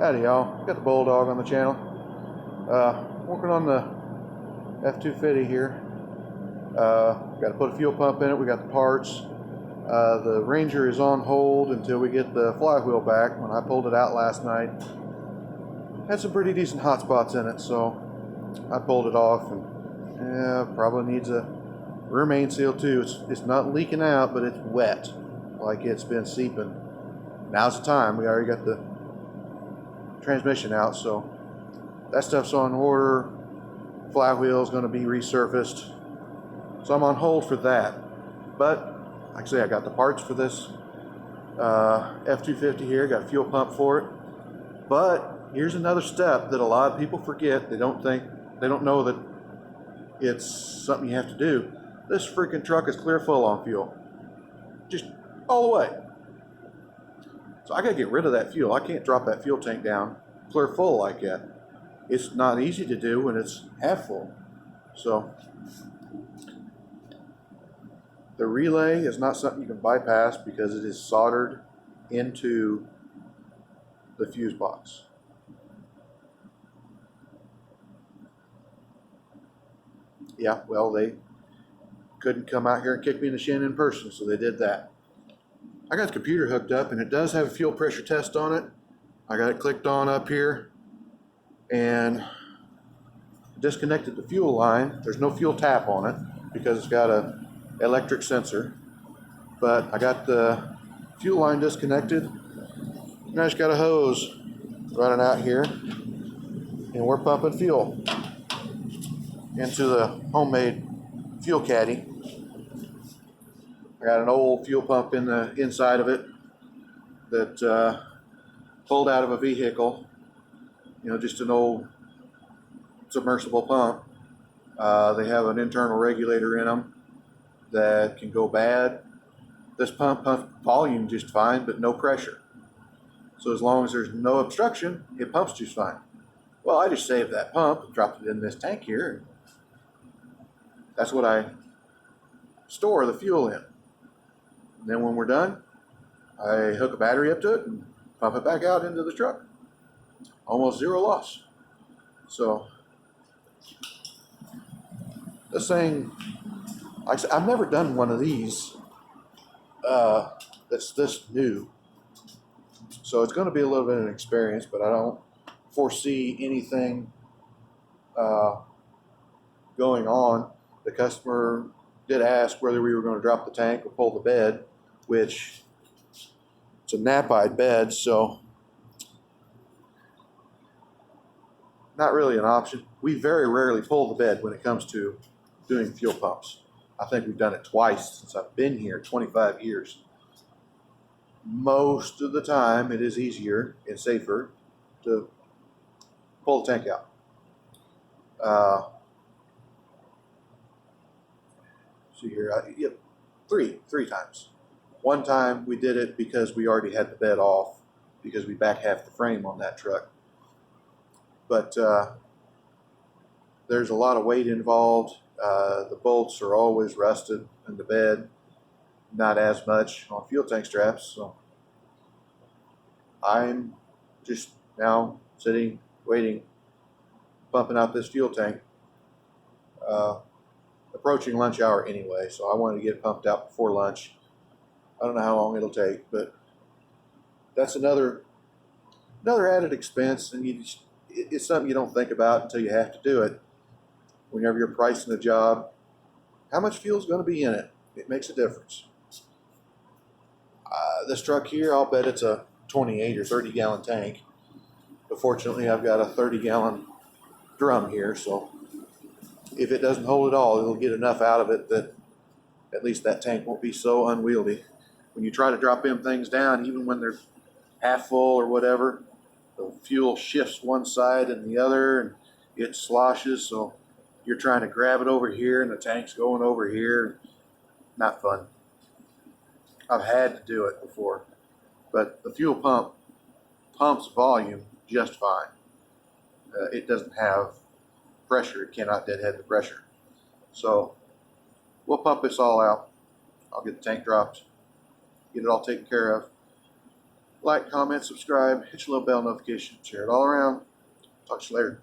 Howdy y'all, got the Bulldog on the channel. Working on the F250 here. Got to put a fuel pump in it, we got the parts. The Ranger is on hold until we get the flywheel back. When I pulled it out last night, had some pretty decent hot spots in it, so I pulled it off, and probably needs a rear main seal too. It's not leaking out, but it's wet, like it's been seeping. Now's the time. We already got the transmission out, so that stuff's on order. Flywheel is going to be resurfaced, so I'm on hold for that. But like I say, I got the parts for this F250 here, got a fuel pump for it. But here's another step that a lot of people forget. They don't know that it's something you have to do. This freaking truck is clear full on fuel, just all the way. So I gotta get rid of that fuel. I can't drop that fuel tank down clear full like that. It's not easy to do when it's half full. So the relay is not something you can bypass because it is soldered into the fuse box. Yeah, well, they couldn't come out here and kick me in the shin in person, so they did that. I got the computer hooked up, and it does have a fuel pressure test on it. I got it clicked on up here, and disconnected the fuel line. There's no fuel tap on it because it's got a electric sensor, but I got the fuel line disconnected, and I just got a hose running out here, and we're pumping fuel into the homemade fuel caddy. I got an old fuel pump in the inside of it that pulled out of a vehicle, just an old submersible pump. They have an internal regulator in them that can go bad. This pump pumps volume just fine, but no pressure. So as long as there's no obstruction, it pumps just fine. Well, I just saved that pump and dropped it in this tank here. That's what I store the fuel in. And then when we're done, I hook a battery up to it and pump it back out into the truck. Almost zero loss. So this thing, like I said, I've never done one of these that's this new. So it's going to be a little bit of an experience, but I don't foresee anything going on. The customer did ask whether we were going to drop the tank or pull the bed, which it's a napide bed, so not really an option. We very rarely pull the bed when it comes to doing fuel pumps. I think we've done it twice since I've been here, 25 years. Most of the time it is easier and safer to pull the tank out. See here, three times. One time we did it because we already had the bed off because we back half the frame on that truck. But there's a lot of weight involved. The bolts are always rusted in the bed, not as much on fuel tank straps. So I'm just now sitting, waiting, pumping out this fuel tank. Approaching lunch hour anyway, so I wanted to get it pumped out before lunch. I don't know how long it'll take, but that's another added expense, and it's something you don't think about until you have to do it. Whenever you're pricing a job, how much fuel is going to be in it? It makes a difference. This truck here, I'll bet it's a 28 or 30 gallon tank, but fortunately I've got a 30-gallon drum here, so if it doesn't hold it all, it'll get enough out of it that at least that tank won't be so unwieldy. When you try to drop them things down, even when they're half full or whatever, the fuel shifts one side and the other, and it sloshes, so you're trying to grab it over here and the tank's going over here. Not fun. I've had to do it before, but the fuel pump pumps volume just fine. It doesn't have pressure. It cannot deadhead the pressure. So we'll pump this all out. I'll get the tank dropped, get it all taken care of. Like, comment, subscribe, hit your little bell notification, share it all around. Talk to you later.